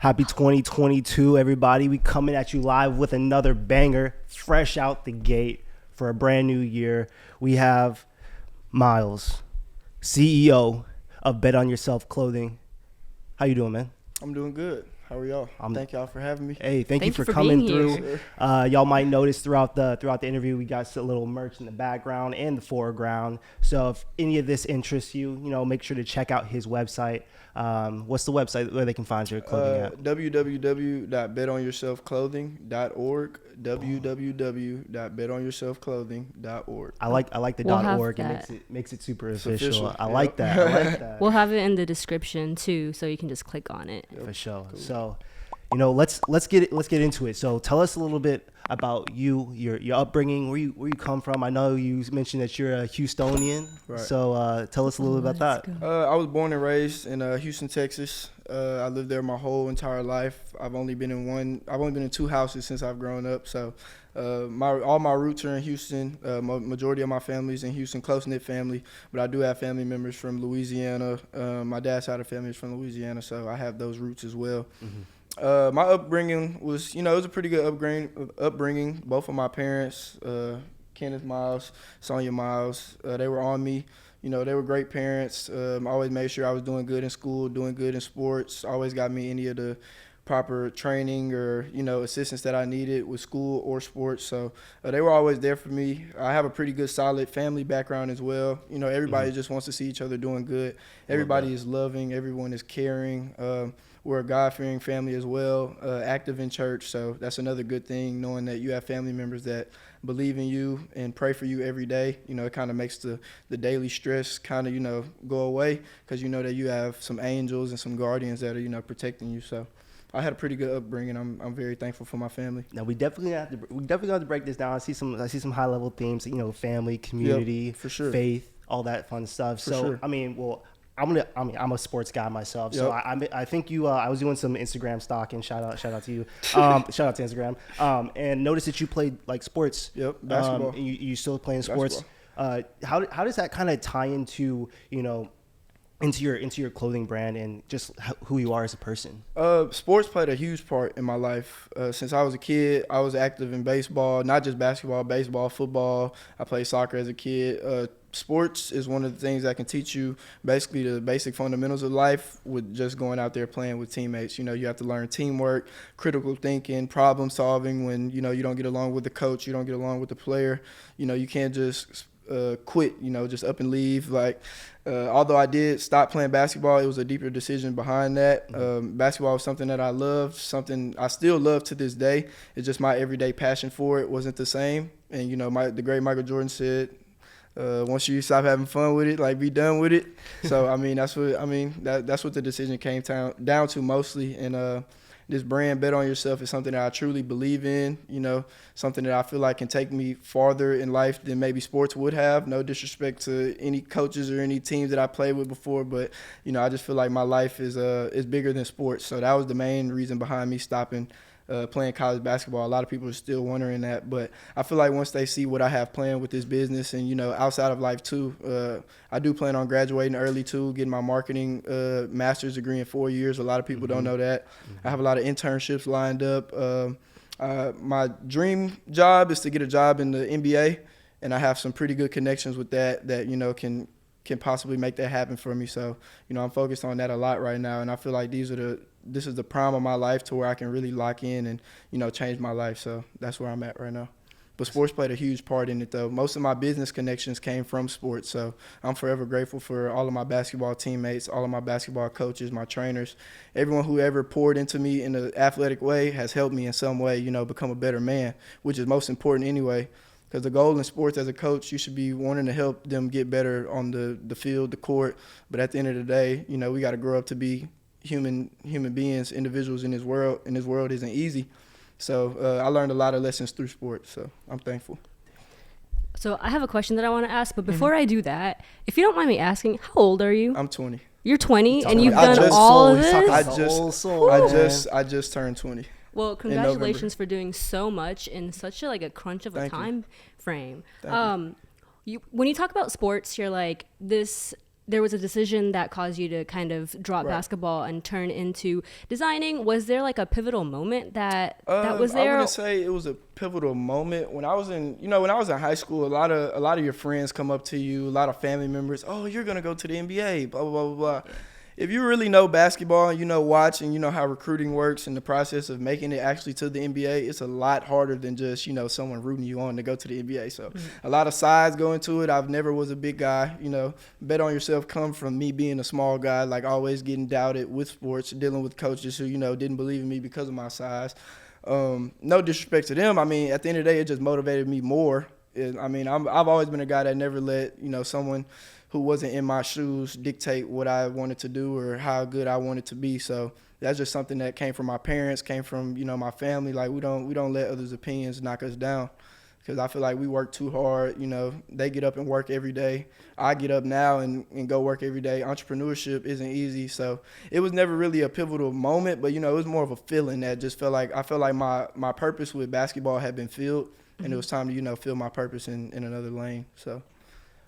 Happy 2022, everybody. We coming at you live with another banger, fresh out the gate for a brand new year. We have Miles, CEO of Bet On Yourself Clothing. How you doing, man? I'm doing good. How are y'all? Thank y'all for having me. Hey, thank you for coming through. Sure. Y'all might notice throughout the interview, we got a little merch in the background and the foreground. So if any of this interests you, make sure to check out his website. What's the website where they can find your clothing at? www.betonyourselfclothing.org. www.betonyourselfclothing.org. I like the We'll .org. It makes it super official. I like that. that. We'll have it in the description too, so you can just click on it. For sure. Cool. So, let's get into it. So, tell us a little bit about you, your upbringing, where you come from. I know you mentioned that you're a Houstonian. Right. So, tell us a little bit about that. I was born and raised in Houston, Texas. I lived there my whole entire life. I've only been in two houses since I've grown up. So, all my roots are in Houston. Majority of my family's in Houston, close-knit family. But I do have family members from Louisiana. My dad's side of family is from Louisiana, so I have those roots as well. Mm-hmm. My upbringing was, it was a pretty good upbringing. Both of my parents, Kenneth Miles, Sonia Miles, they were on me. They were great parents. Always made sure I was doing good in school, doing good in sports. Always got me any of the proper training or, assistance that I needed with school or sports. So they were always there for me. I have a pretty good, solid family background as well. Everybody just wants to see each other doing good. Everybody is loving. Everyone is caring. We're a God-fearing family as well, active in church. So that's another good thing, knowing that you have family members that believe in you and pray for you every day. It kind of makes the daily stress kind of, go away, because you know that you have some angels and some guardians that are, protecting you. So I had a pretty good upbringing. I'm very thankful for my family. Now we definitely have to break this down. I see some high level themes, family, community, for sure, faith, all that fun stuff. For so sure. I'm a sports guy myself, so I think you. I was doing some Instagram stalking. Shout out to you. Shout out to Instagram. And noticed that you played like sports. Yep, basketball. You still playing sports. How does that kind of tie into into your clothing brand and just who you are as a person? Sports played a huge part in my life. Since I was a kid, I was active in baseball, not just basketball, baseball, football. I played soccer as a kid. Sports is one of the things that can teach you basically the basic fundamentals of life with just going out there playing with teammates. You have to learn teamwork, critical thinking, problem solving when, you don't get along with the coach, you don't get along with the player. You can't just quit, just up and leave. Although I did stop playing basketball, it was a deeper decision behind that. Basketball was something that I loved, something I still love to this day. It's just my everyday passion for it wasn't the same. And, the great Michael Jordan said, once you stop having fun with it, be done with it. So, that's what the decision came down to mostly. And this brand, Bet On Yourself, is something that I truly believe in, something that I feel like can take me farther in life than maybe sports would have. No disrespect to any coaches or any teams that I played with before, but, I just feel like my life is bigger than sports. So that was the main reason behind me stopping playing college basketball. A lot of people are still wondering that, but I feel like once they see what I have planned with this business and, outside of life too, I do plan on graduating early too, getting my marketing master's degree in 4 years. A lot of people don't know that. I have a lot of internships lined up. My dream job is to get a job in the NBA, and I have some pretty good connections with that can possibly make that happen for me. So, I'm focused on that a lot right now, and I feel like this is the prime of my life to where I can really lock in and, change my life. So that's where I'm at right now. But sports played a huge part in it, though. Most of my business connections came from sports. So I'm forever grateful for all of my basketball teammates, all of my basketball coaches, my trainers. Everyone who ever poured into me in an athletic way has helped me in some way, become a better man, which is most important anyway. Because the goal in sports as a coach, you should be wanting to help them get better on the field, the court. But at the end of the day, we got to grow up to be human beings, individuals in this world, and this world isn't easy. So I learned a lot of lessons through sports, so I'm thankful. So I have a question that I want to ask, but before I do that, if you don't mind me asking, how old are you? I'm 20. You're 20 and you've done all of this? I just turned 20. Well, congratulations for doing so much in such a crunch of a time frame. When you talk about sports, you're like, this there was a decision that caused you to kind of drop basketball and turn into designing. Was there like a pivotal moment that was there? I wouldn't say it was a pivotal moment. When I was in high school, a lot of your friends come up to you, a lot of family members, oh, you're gonna go to the NBA, blah blah blah blah. Yeah. If you really know basketball and you know watch and you know how recruiting works and the process of making it actually to the NBA, it's a lot harder than just, someone rooting you on to go to the NBA. So a lot of sides go into it. I've never was a big guy, bet on yourself come from me being a small guy, like always getting doubted with sports, dealing with coaches who, didn't believe in me because of my size. No disrespect to them. I mean, at the end of the day, it just motivated me more. I've always been a guy that never let, someone who wasn't in my shoes dictate what I wanted to do or how good I wanted to be. So that's just something that came from my parents, came from, my family. Like we don't let others' opinions knock us down, because I feel like we work too hard. They get up and work every day. I get up now and go work every day. Entrepreneurship isn't easy. So it was never really a pivotal moment, but, it was more of a feeling that just I felt like my purpose with basketball had been filled, and it was time to, fill my purpose in another lane. So.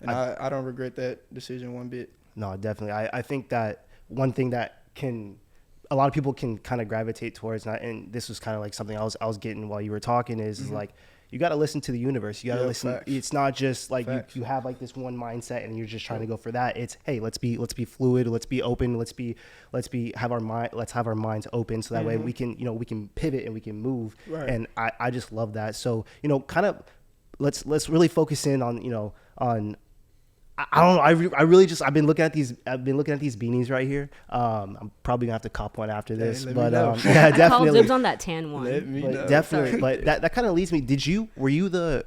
And I don't regret that decision one bit. No, definitely. I think that one thing that a lot of people can kind of gravitate towards, and this was kind of like something I was getting while you were talking, is like, you got to listen to the universe. You got to listen. Facts. It's not just like you have like this one mindset and you're just trying to go for that. It's, hey, let's be fluid. Let's be open. Let's have our minds open. So that way we can pivot and we can move. Right. And I just love that. So, kind of let's really focus in on, on, I don't know. I've been looking at these beanies right here. I'm probably gonna have to cop one after this, but yeah, definitely. I called dibs on that tan one. Let me know. Definitely, but that kind of leads me. Were you the?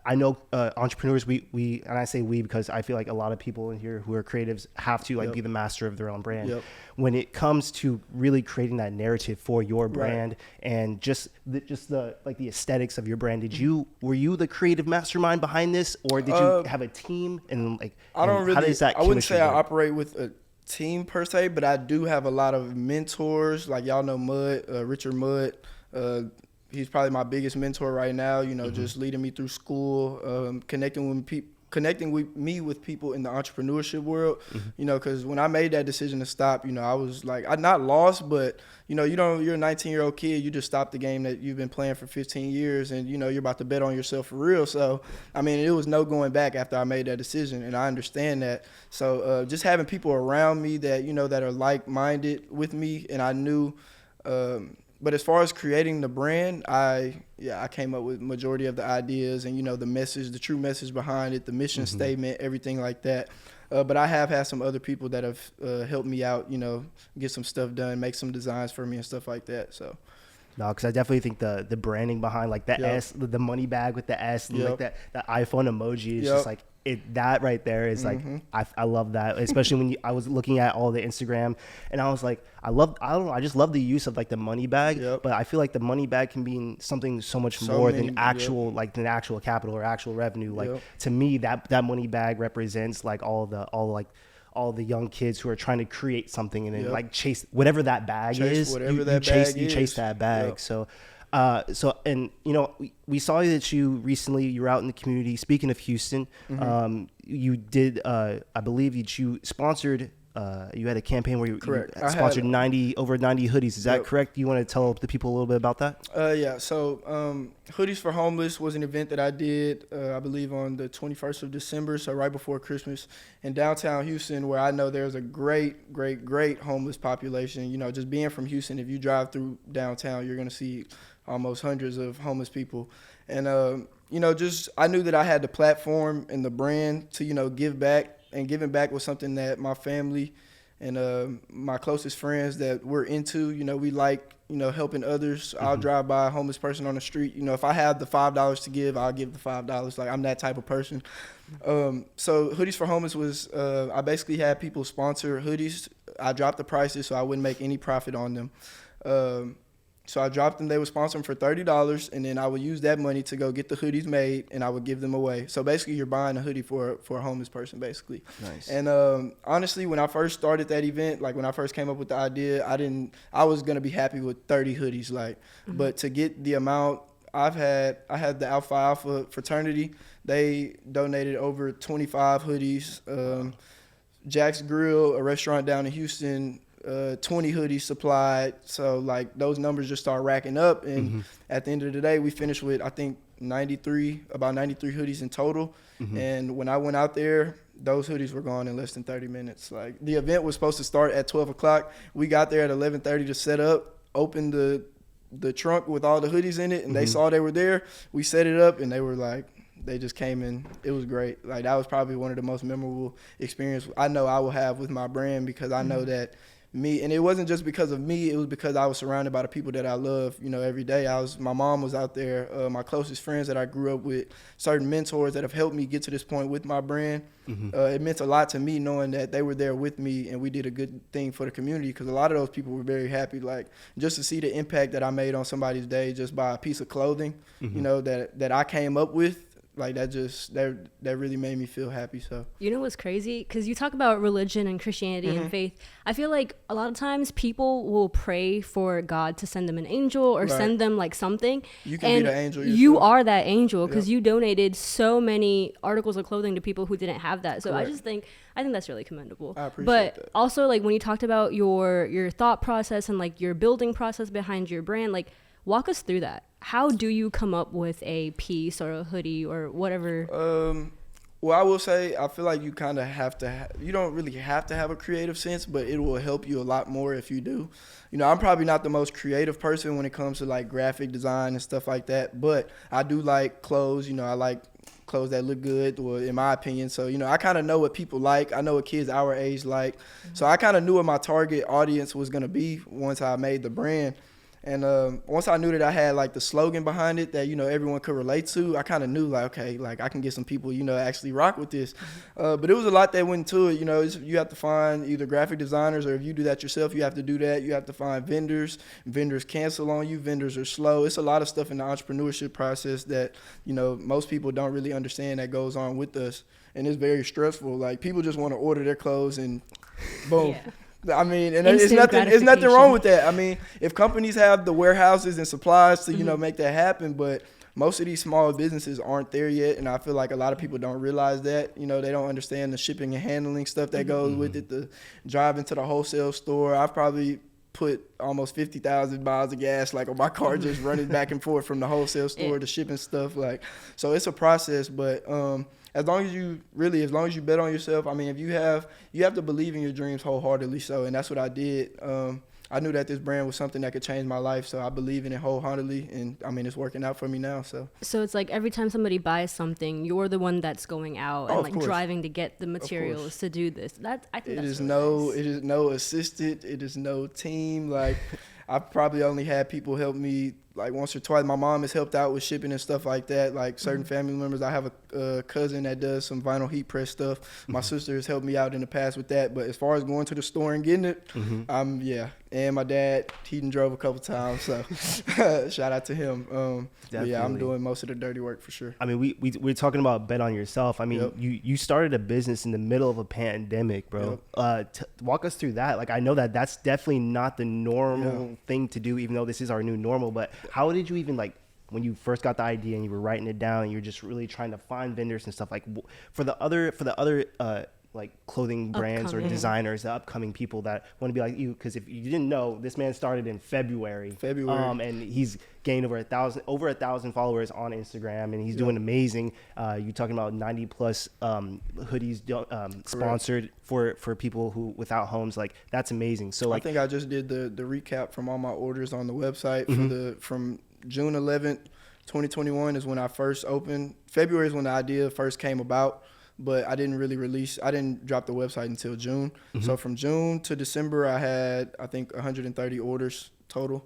I know entrepreneurs. We and I say we because I feel like a lot of people in here who are creatives have to be the master of their own brand. Yep. When it comes to really creating that narrative for your brand and just the aesthetics of your brand, were you the creative mastermind behind this, or did you have a team? And I wouldn't say I operate with a team per se, but I do have a lot of mentors. Like y'all know Mud, Richard Mudd. He's probably my biggest mentor right now, just leading me through school, connecting with me with people in the entrepreneurship world, because when I made that decision to stop, I was like, I'm not lost, but, you're a 19-year-old kid, you just stopped the game that you've been playing for 15 years and, you're about to bet on yourself for real. So, it was no going back after I made that decision, and I understand that. So just having people around me that, that are like-minded with me, and I knew but as far as creating the brand, I came up with majority of the ideas and, the message, the true message behind it, the mission statement, everything like that. But I have had some other people that have helped me out, get some stuff done, make some designs for me and stuff like that. So. No, because I definitely think the branding behind like the S, the money bag with the S, and like that iPhone emoji is just like that right there is like I love that, especially when I was looking at all the Instagram and I was like I just love the use of like the money bag, but I feel like the money bag can be something so much more than actual than actual capital or actual revenue. Like to me that money bag represents like all the young kids who are trying to create something and then like chase whatever that bag is. You chase that bag. So and we saw that you were out in the community. Speaking of Houston, you did I believe you sponsored. You had a campaign where you sponsored over 90 hoodies. Is that correct? You want to tell the people a little bit about that? So Hoodies for Homeless was an event that I did, I believe on the 21st of December, so right before Christmas, in downtown Houston, where I know there's a great homeless population. Just being from Houston, if you drive through downtown, you're going to see almost hundreds of homeless people. And, I knew that I had the platform and the brand to, give back. And giving back was something that my family and my closest friends that we're into. We like, helping others. I'll drive by a homeless person on the street. If I have the $5 to give, I'll give the $5. Like, I'm that type of person. So Hoodies for Homeless was, I basically had people sponsor hoodies. I dropped the prices so I wouldn't make any profit on them. So I dropped them. They would sponsor them for $30, and then I would use that money to go get the hoodies made, and I would give them away. So basically, you're buying a hoodie for a homeless person, basically. Nice. And honestly, when I first started that event, like when I first came up with the idea, I was gonna be happy with 30 hoodies, but to get the amount I had the Alpha fraternity. They donated over 25 hoodies. Jack's Grill, a restaurant down in Houston, 20 hoodies supplied. So like those numbers just start racking up, and at the end of the day, we finished with I think about 93 hoodies in total. And when I went out there, those hoodies were gone in less than 30 minutes. Like the event was supposed to start at 12 o'clock. We got there at 11:30 to set up, opened the trunk with all the hoodies in it, and they saw they were there. We set it up, and they were like, they just came in. It was great. Like that was probably one of the most memorable experiences I know I will have with my brand, because I know that me, and it wasn't just because of me, it was because I was surrounded by the people that I love, every day. My mom was out there, my closest friends that I grew up with, certain mentors that have helped me get to this point with my brand. It meant a lot to me knowing that they were there with me and we did a good thing for the community, because a lot of those people were very happy. Like just to see the impact that I made on somebody's day just by a piece of clothing, that I came up with. Like that really made me feel happy. So what's crazy, because you talk about religion and Christianity and faith. I feel like a lot of times people will pray for God to send them an angel or send them like something. You can be the angel yourself. You are that angel, because you donated so many articles of clothing to people who didn't have that. So I think that's really commendable. I appreciate that. Also, like when you talked about your thought process and like your building process behind your brand, like walk us through that. How do you come up with a piece or a hoodie or whatever? Well, I will say, I feel like you kind of have to, you don't really have to have a creative sense, but it will help you a lot more if you do. I'm probably not the most creative person when it comes to like graphic design and stuff like that, but I do like clothes. I like clothes that look good, well, in my opinion. So, I kind of know what people like. I know what kids our age like. So I kind of knew what my target audience was going to be once I made the brand. And once I knew that I had like the slogan behind it that, everyone could relate to, I kind of knew like, okay, like I can get some people, actually rock with this. But it was a lot that went into it. You have to find either graphic designers, or if you do that yourself, you have to do that. You have to find vendors. Vendors cancel on you. Vendors are slow. It's a lot of stuff in the entrepreneurship process that, most people don't really understand that goes on with us. And it's very stressful. Like people just want to order their clothes and boom. Yeah. I mean, and it's nothing wrong with that. I mean, if companies have the warehouses and supplies to, make that happen, but most of these small businesses aren't there yet. And I feel like a lot of people don't realize that, they don't understand the shipping and handling stuff that goes with it, the driving to the wholesale store. I've probably put almost 50,000 miles of gas like on my car just running back and forth from the wholesale store to shipping stuff. Like, so it's a process, but, as long as you bet on yourself, I mean, if you have to believe in your dreams wholeheartedly. So, and that's what I did. I knew that this brand was something that could change my life. So I believe in it wholeheartedly. And I mean, it's working out for me now. So it's like every time somebody buys something, you're the one that's going out and like driving to get the materials to do this. I think it is no assistant. It is no team. Like I've probably only had people help me like once or twice. My mom has helped out with shipping and stuff like that. Like certain family members. I have a cousin that does some vinyl heat press stuff. My sister has helped me out in the past with that. But as far as going to the store and getting it, And my dad, he done drove a couple times. So shout out to him. Yeah, I'm doing most of the dirty work for sure. I mean, we're talking about bet on yourself. I mean, you started a business in the middle of a pandemic, bro. Walk us through that. Like, I know that that's definitely not the normal thing to do, even though this is our new normal. But how did you even, like, when you first got the idea and you were writing it down and you're just really trying to find vendors and stuff, like for the other like clothing brands or designers, the upcoming people that want to be like you, because if you didn't know, this man started in February, and he's gained over 1,000 followers on Instagram, and he's doing amazing. You're talking about 90 plus hoodies sponsored for people who without homes. Like, that's amazing. So like, I think I just did the recap from all my orders on the website from June 11th, 2021 is when I first opened. February is when the idea first came about. But I didn't drop the website until June. So from June to December, I had, I think, 130 orders total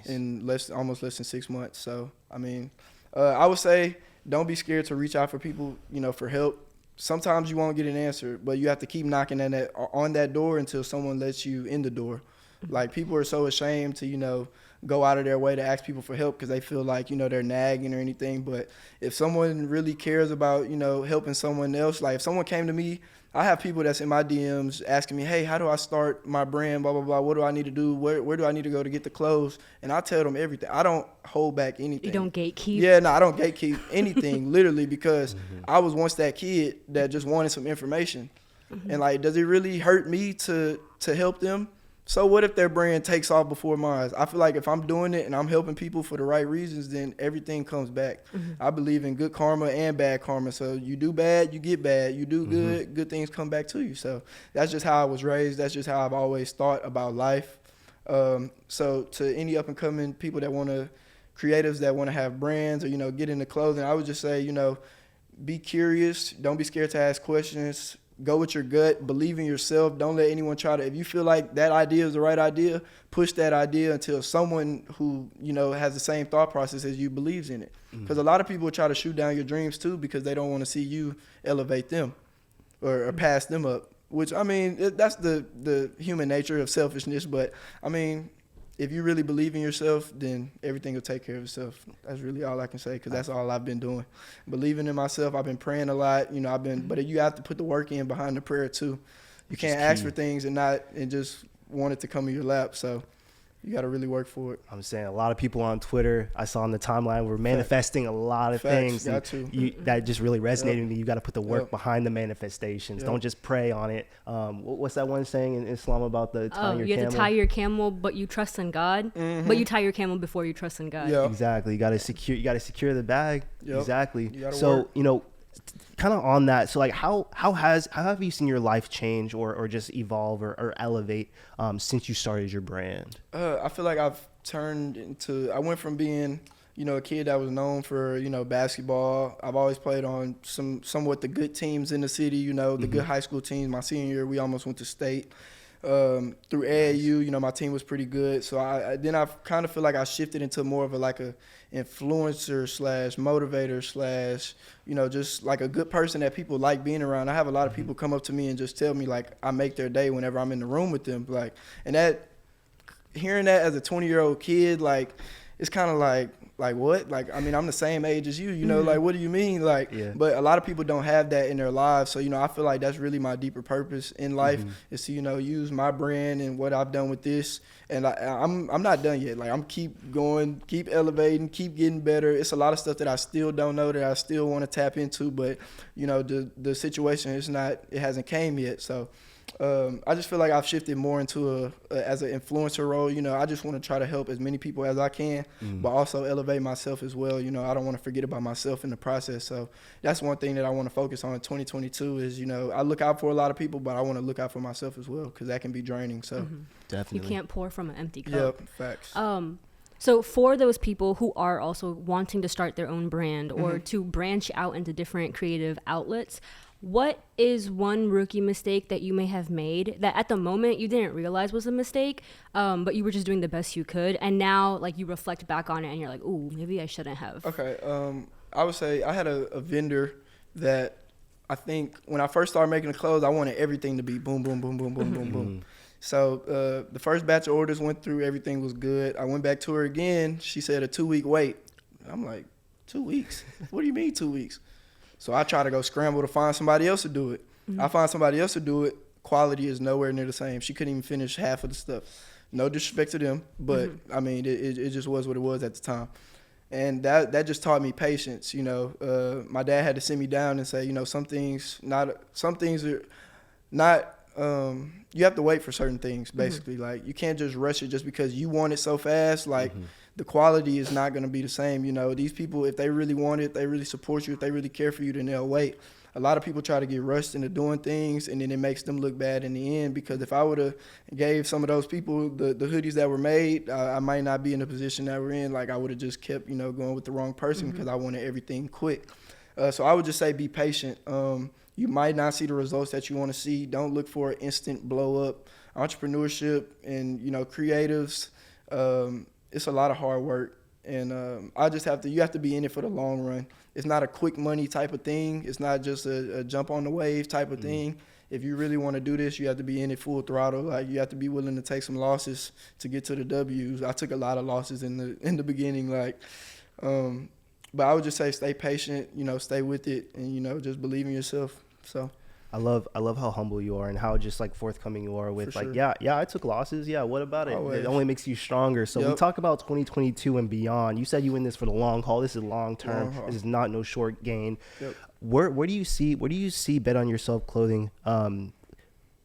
in almost less than 6 months. So, I mean, I would say don't be scared to reach out for people, for help. Sometimes you won't get an answer, but you have to keep knocking on that door until someone lets you in the door. Like, people are so ashamed to, go out of their way to ask people for help because they feel like, they're nagging or anything. But if someone really cares about, helping someone else, like if someone came to me, I have people that's in my DMs asking me, hey, how do I start my brand, blah, blah, blah. What do I need to do? Where do I need to go to get the clothes? And I tell them everything. I don't hold back anything. You don't gatekeep? Yeah, no, I don't gatekeep anything, literally, because I was once that kid that just wanted some information. And like, does it really hurt me to help them? So what if their brand takes off before mine? I feel like if I'm doing it and I'm helping people for the right reasons, then everything comes back. I believe in good karma and bad karma. So you do bad, you get bad. You do good, good things come back to you. So that's just how I was raised. That's just how I've always thought about life. So to any up and coming people that want to, creatives that want to have brands or, get into clothing, I would just say, be curious. Don't be scared to ask questions. Go with your gut. Believe in yourself. Don't let anyone try to, if you feel like that idea is the right idea, push that idea until someone who, has the same thought process as you believes in it. Because a lot of people try to shoot down your dreams too because they don't want to see you elevate them or pass them up, which, that's the human nature of selfishness. But, if you really believe in yourself, then everything will take care of itself. That's really all I can say, because that's all I've been doing. Believing in myself. I've been praying a lot. But you have to put the work in behind the prayer too. You can't ask for things and just want it to come in your lap. So you got to really work for it. I'm saying a lot of people on Twitter, I saw on the timeline, were manifesting a lot of things. Got to. That just really resonated with me. You got to put the work behind the manifestations. Don't just pray on it. What's that one saying in Islam about the tying your camel? You have to tie your camel, but you trust in God. But you tie your camel before you trust in God. Exactly. You got to secure the bag. Exactly. So, work. Kind of on that, so like how have you seen your life change or just evolve or elevate since you started your brand? I feel like I've I went from being a kid that was known for basketball. I've always played on somewhat the good teams in the city, the good high school teams. My senior year we almost went to state. Through AAU, my team was pretty good. So I kind of feel like I shifted into more of a influencer / motivator / just like a good person that people like being around. I have a lot of people come up to me and just tell me like I make their day whenever I'm in the room with them. And that, hearing that as a 20-year-old kid, it's kind of like what? I'm the same age as you, what do you mean? But a lot of people don't have that in their lives. So, I feel like that's really my deeper purpose in life is to, use my brand and what I've done with this. And I'm not done yet. I'm keep going, keep elevating, keep getting better. It's a lot of stuff that I still don't know that I still want to tap into, but, the situation it hasn't came yet. So, I just feel like I've shifted more into as an influencer role. I just want to try to help as many people as I can, but also elevate myself as well. I don't want to forget about myself in the process. So that's one thing that I want to focus on in 2022 is, I look out for a lot of people, but I want to look out for myself as well because that can be draining. So definitely. You can't pour from an empty cup. Yep, facts. So for those people who are also wanting to start their own brand or to branch out into different creative outlets, what is one rookie mistake that you may have made that at the moment you didn't realize was a mistake, but you were just doing the best you could, and now you reflect back on it and you're like, ooh, maybe I shouldn't have? Okay, I would say I had a vendor that I think when I first started making the clothes, I wanted everything to be boom, boom, boom, boom, boom, boom, boom. So the first batch of orders went through, everything was good. I went back to her again. She said a 2-week wait. I'm like, 2 weeks? What do you mean 2 weeks? So I try to go scramble to find somebody else to do it. I find somebody else to do it. Quality is nowhere near the same. She couldn't even finish half of the stuff. No disrespect to them, but it just was what it was at the time. And that just taught me patience. My dad had to sit me down and say, some things are not. You have to wait for certain things, basically. You can't just rush it just because you want it so fast. The quality is not going to be the same. These people, if they really want it, they really support you, if they really care for you, then they'll wait. A lot of people try to get rushed into doing things, and then it makes them look bad in the end, because if I would have gave some of those people the hoodies that were made, I might not be in the position that we're in. I would have just kept, going with the wrong person because I wanted everything quick. So I would just say be patient. You might not see the results that you want to see. Don't look for an instant blow up. Entrepreneurship and, creatives, it's a lot of hard work. And you have to be in it for the long run. It's not a quick money type of thing. It's not just a jump on the wave type of thing. If you really want to do this, you have to be in it full throttle. You have to be willing to take some losses to get to the W's. I took a lot of losses in the beginning, but I would just say stay patient, stay with it, and, just believe in yourself. So I love how humble you are and how just forthcoming you are with sure. yeah, I took losses. Yeah, what about it? Always. It only makes you stronger. So we talk about 2022 and beyond. You said you in this for the long haul. This is long term. This is not no short gain. Yep. Where do you see Bet on Yourself clothing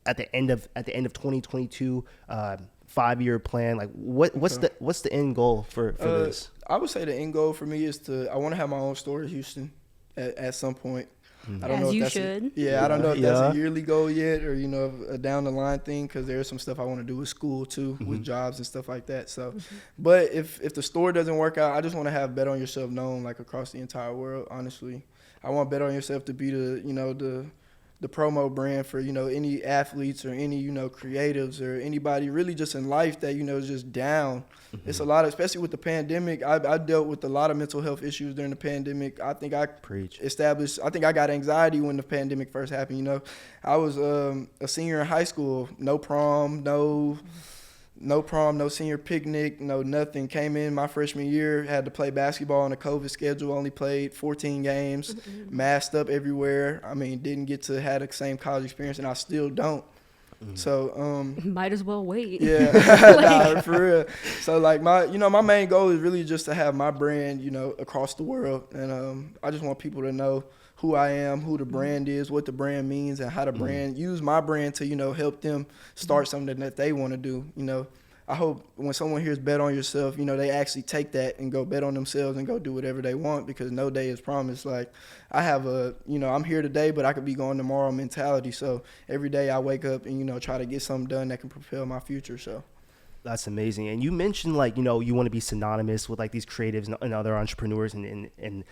at the end of 2022, 5-year plan? Like what's the end goal for this? I would say the end goal for me is I want to have my own store in Houston at some point. I don't know if that's I don't know if that's a yearly goal yet, or a down the line thing, because there's some stuff I want to do with school too, with jobs and stuff like that. So, but if the store doesn't work out, I just want to have Bet on Yourself known like across the entire world. Honestly, I want Bet on Yourself to be the promo brand for any athletes or any creatives or anybody really just in life that is just down. It's a lot, especially with the pandemic. I dealt with a lot of mental health issues during the pandemic. I think I got anxiety when the pandemic first happened. I was a senior in high school, no prom, no senior picnic, no nothing. Came in my freshman year, had to play basketball on a COVID schedule, only played 14 games, masked up everywhere. I mean, didn't get to have the same college experience, and I still don't. So might as well wait. Yeah, for real. So like my main goal is really just to have my brand across the world, and I just want people to know who I am, who the brand is, what the brand means, and how the brand use my brand to help them start something that they want to do. I hope when someone hears Bet on Yourself, they actually take that and go bet on themselves and go do whatever they want, because no day is promised. Like I have I'm here today, but I could be gone tomorrow mentality. So every day I wake up and, try to get something done that can propel my future. So that's amazing. And you mentioned you want to be synonymous with like these creatives and other entrepreneurs and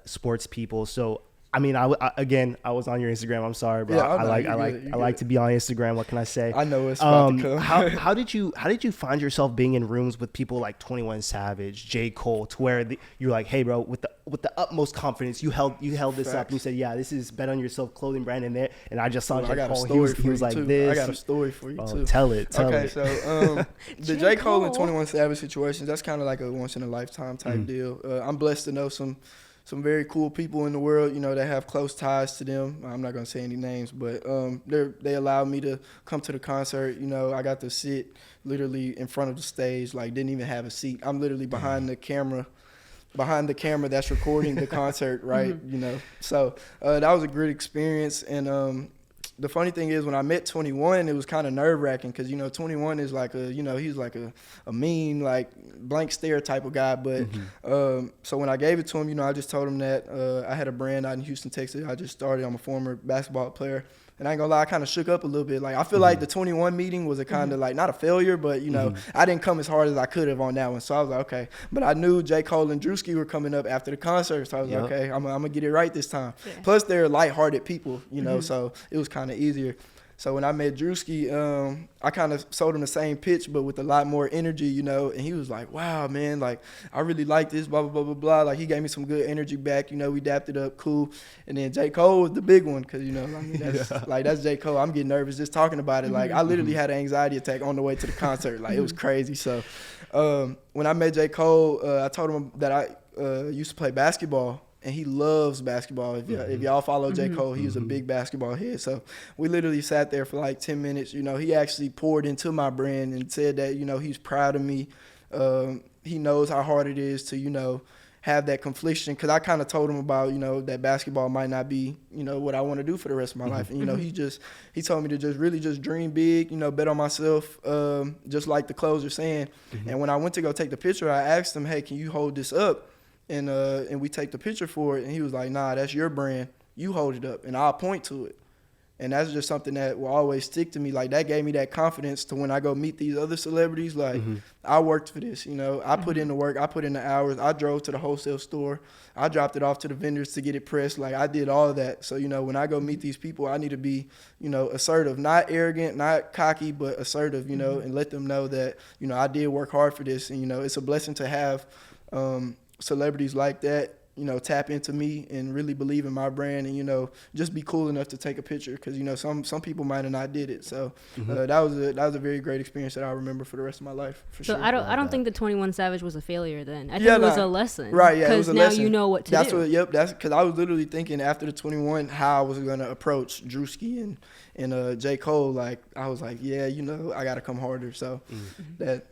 sports people. So I mean, I was on your Instagram. I'm sorry, bro. Yeah, I like to be on Instagram. What can I say? I know it's about to come. how did you find yourself being in rooms with people like 21 Savage, J. Cole, to where you're like, hey, bro, with the utmost confidence, you held this up and you said, yeah, this is Bet on Yourself clothing brand in there, and I just saw J. Cole. He was like this. I got a story for you too. Tell it. Okay, so the J. Cole and 21 Savage situations, that's kind of like a once in a lifetime type deal. I'm blessed to know some very cool people in the world, that have close ties to them. I'm not going to say any names, but they allowed me to come to the concert. I got to sit literally in front of the stage, like didn't even have a seat. I'm literally behind the camera that's recording the concert, right? So that was a great experience. And the funny thing is, when I met 21, it was kind of nerve-wracking because, 21 is like he's like a mean, like blank stare type of guy. But so when I gave it to him, I just told him that I had a brand out in Houston, Texas. I just started. I'm a former basketball player. And I ain't gonna lie, I kind of shook up a little bit. Like, I feel like the 21 meeting was a kind of like, not a failure, but, I didn't come as hard as I could have on that one. So I was like, okay. But I knew J. Cole and Drewski were coming up after the concert. So I was like, okay, I'm gonna get it right this time. Yeah. Plus, they're lighthearted people, so it was kind of easier. So when I met Drewski, I kind of sold him the same pitch, but with a lot more energy, and he was like, wow, man, like, I really like this, blah, blah, blah, blah, blah. Like, he gave me some good energy back, we dapped it up, cool. And then J. Cole was the big one, because, that's J. Cole. I'm getting nervous just talking about it. Like, I literally had an anxiety attack on the way to the concert. Like, it was crazy. So when I met J. Cole, I told him that I used to play basketball. And he loves basketball. If y'all follow J. Cole, he's a big basketball head. So we literally sat there for like 10 minutes. He actually poured into my brand and said that, he's proud of me. He knows how hard it is to, have that confliction. Because I kind of told him about, that basketball might not be, what I want to do for the rest of my life. And, he told me to just dream big, bet on myself, just like the closer saying. And when I went to go take the picture, I asked him, hey, can you hold this up? And we take the picture for it, and he was like, nah, that's your brand. You hold it up, and I'll point to it. And that's just something that will always stick to me. Like, that gave me that confidence to when I go meet these other celebrities, like, I worked for this, I put in the work, I put in the hours, I drove to the wholesale store, I dropped it off to the vendors to get it pressed. Like, I did all of that. So, when I go meet these people, I need to be, assertive, not arrogant, not cocky, but assertive, and let them know that, I did work hard for this. And, it's a blessing to have celebrities like that, tap into me and really believe in my brand and, just be cool enough to take a picture because, some people might have not did it. So that was a very great experience that I remember for the rest of my life. For so sure. I don't think the 21 Savage was a failure then. I think it was a lesson. Right, yeah, it was a lesson. Because now you know what to do. That's because I was literally thinking after the 21 how I was going to approach Drewski and J. Cole. Like, I was like, yeah, I got to come harder. So that...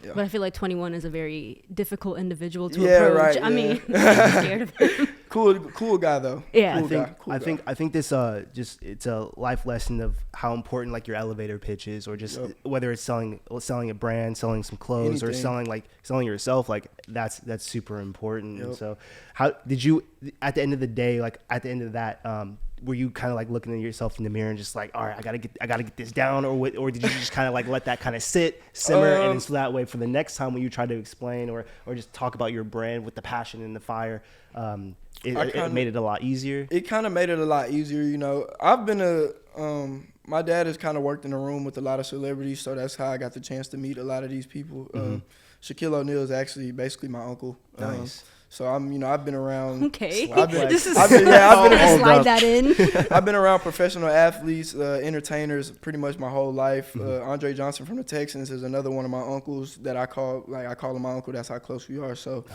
Yeah. But I feel like 21 is a very difficult individual to approach. Right, I mean, I'm scared of him. Cool guy though. Yeah. I think this just it's a life lesson of how important like your elevator pitch is, or just whether it's selling a brand, selling some clothes, or selling yourself. Like that's super important. And so how did you at the end of the day, like at the end of that, were you kind of like looking at yourself in the mirror and just like, all right, I gotta get this down, or did you just kind of like let that kind of simmer, and then so that way for the next time when you try to explain or just talk about your brand with the passion and the fire, it made it a lot easier? It kind of made it a lot easier. You know, I've been my dad has kind of worked in a room with a lot of celebrities, so that's how I got the chance to meet a lot of these people. Shaquille O'Neal is actually basically my uncle. Nice. So I've been around. Okay. I've been around professional athletes, entertainers, pretty much my whole life. Andre Johnson from the Texans is another one of my uncles that I call him my uncle. That's how close we are. So,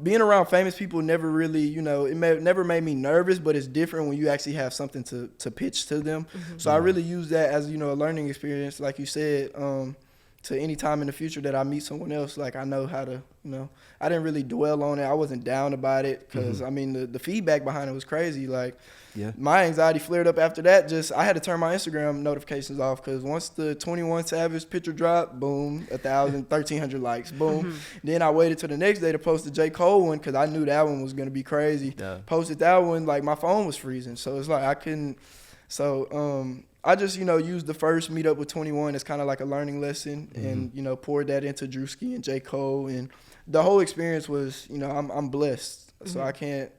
being around famous people never really, never made me nervous, but it's different when you actually have something to pitch to them. So I really use that as a learning experience, like you said. To any time in the future that I meet someone else, like I know how to, I didn't really dwell on it. I wasn't down about it because, the feedback behind it was crazy. Like, my anxiety flared up after that. I had to turn my Instagram notifications off because once the 21 Savage picture dropped, boom, 1,000, 1,300 likes, boom. Then I waited till the next day to post the J. Cole one because I knew that one was going to be crazy. Posted that one, like my phone was freezing. So it's like I couldn't. So, I just, used the first meetup with 21 as kind of like a learning lesson and, poured that into Drewski and J. Cole. And the whole experience was, I'm blessed. So I can't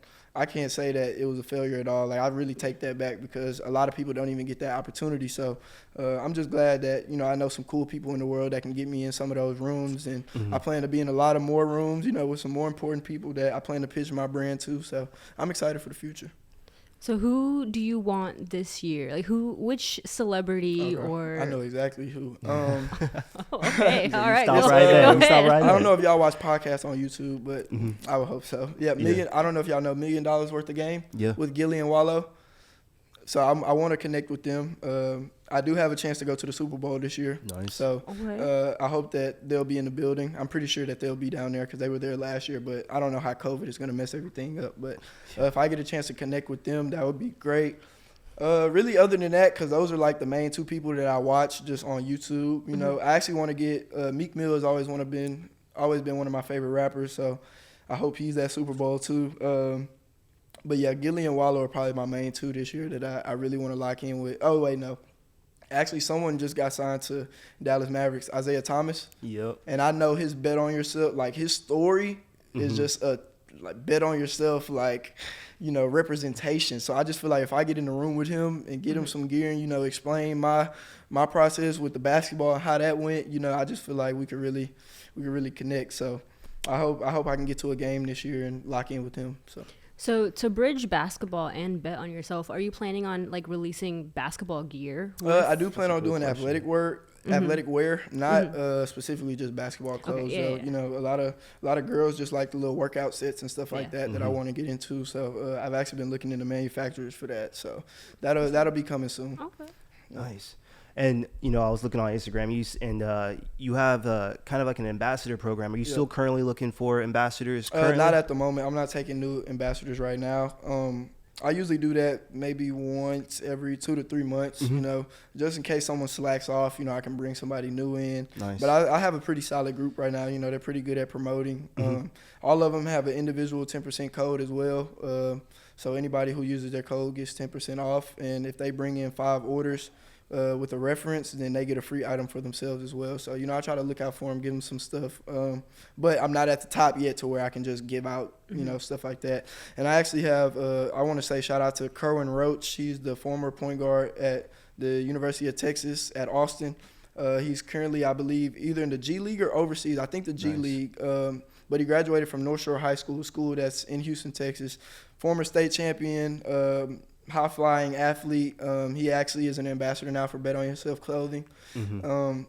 say that it was a failure at all. Like, I really take that back because a lot of people don't even get that opportunity. So I'm just glad that, I know some cool people in the world that can get me in some of those rooms. And I plan to be in a lot of more rooms, with some more important people that I plan to pitch my brand to. So I'm excited for the future. So who do you want this year? Like which celebrity or? I know exactly who. Okay, all right. Stop right there. I don't know if y'all watch podcasts on YouTube, but I would hope so. Yeah, I don't know if y'all know $1 Million Worth of Game with Gilly and Wallow. So I want to connect with them. I do have a chance to go to the Super Bowl this year. Nice. So I hope that they'll be in the building. I'm pretty sure that they'll be down there because they were there last year, but I don't know how COVID is going to mess everything up. But if I get a chance to connect with them, that would be great. Really, other than that, because those are like the main two people that I watch just on YouTube. I actually want to get Meek Mill has always been one of my favorite rappers. So I hope he's at Super Bowl too. But yeah, Gilly and Wallow are probably my main two this year that I really want to lock in with. Oh, wait, no. Actually, someone just got signed to Dallas Mavericks, Isaiah Thomas. Yep. And I know his bet on yourself, like his story is just a bet on yourself, representation. So I just feel like if I get in the room with him and get him some gear and, explain my process with the basketball and how that went, I just feel like we could really connect. So I hope I can get to a game this year and lock in with him. So to bridge basketball and bet on yourself, are you planning on releasing basketball gear? I do plan on doing athletic wear, not specifically just basketball clothes. Okay, a lot of girls just like the little workout sets and stuff like that I want to get into. So I've actually been looking into manufacturers for that. So that'll be coming soon. Okay. Nice. And, I was looking on Instagram, you have kind of like an ambassador program. Are you still currently looking for ambassadors? Not at the moment. I'm not taking new ambassadors right now. I usually do that maybe once every 2 to 3 months, just in case someone slacks off, I can bring somebody new in. Nice. But I have a pretty solid group right now. They're pretty good at promoting. All of them have an individual 10% code as well. So anybody who uses their code gets 10% off. And if they bring in 5 orders, with a reference, then they get a free item for themselves as well. So, I try to look out for them, give them some stuff. But I'm not at the top yet to where I can just give out, stuff like that. And I actually have, I want to say shout out to Kerwin Roach. She's the former point guard at the University of Texas at Austin. He's currently, I believe, either in the G League or overseas. I think the G League. But he graduated from North Shore High School, a school that's in Houston, Texas. Former state champion, high-flying athlete. He actually is an ambassador now for Bet On Yourself clothing.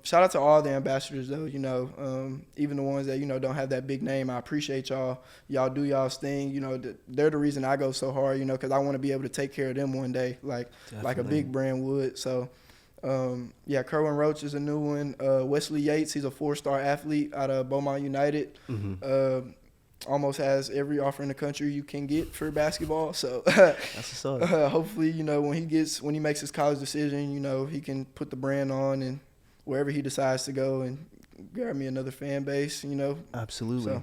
Shout out to all the ambassadors, though, even the ones that, don't have that big name. I appreciate y'all. Y'all do y'all's thing. They're the reason I go so hard, because I want to be able to take care of them one day, like a big brand would. So, Kerwin Roach is a new one. Wesley Yates, he's a 4-star athlete out of Beaumont United. almost has every offer in the country you can get for basketball. So That's what's up. hopefully, when he makes his college decision, he can put the brand on and wherever he decides to go and grab me another fan base. Absolutely. So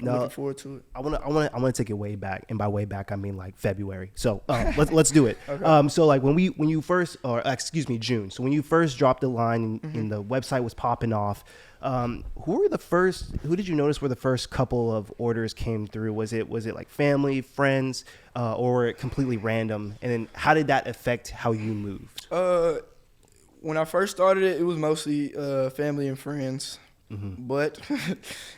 I'm looking forward to it. I want to take it way back, and by way back I mean like February. So let's do it. Okay. So like when you first, June. So when you first dropped the line and the website was popping off, who did you notice were the first couple of orders came through? Was it like family, friends, or were it completely random? And then how did that affect how you moved? When I first started it was mostly family and friends. But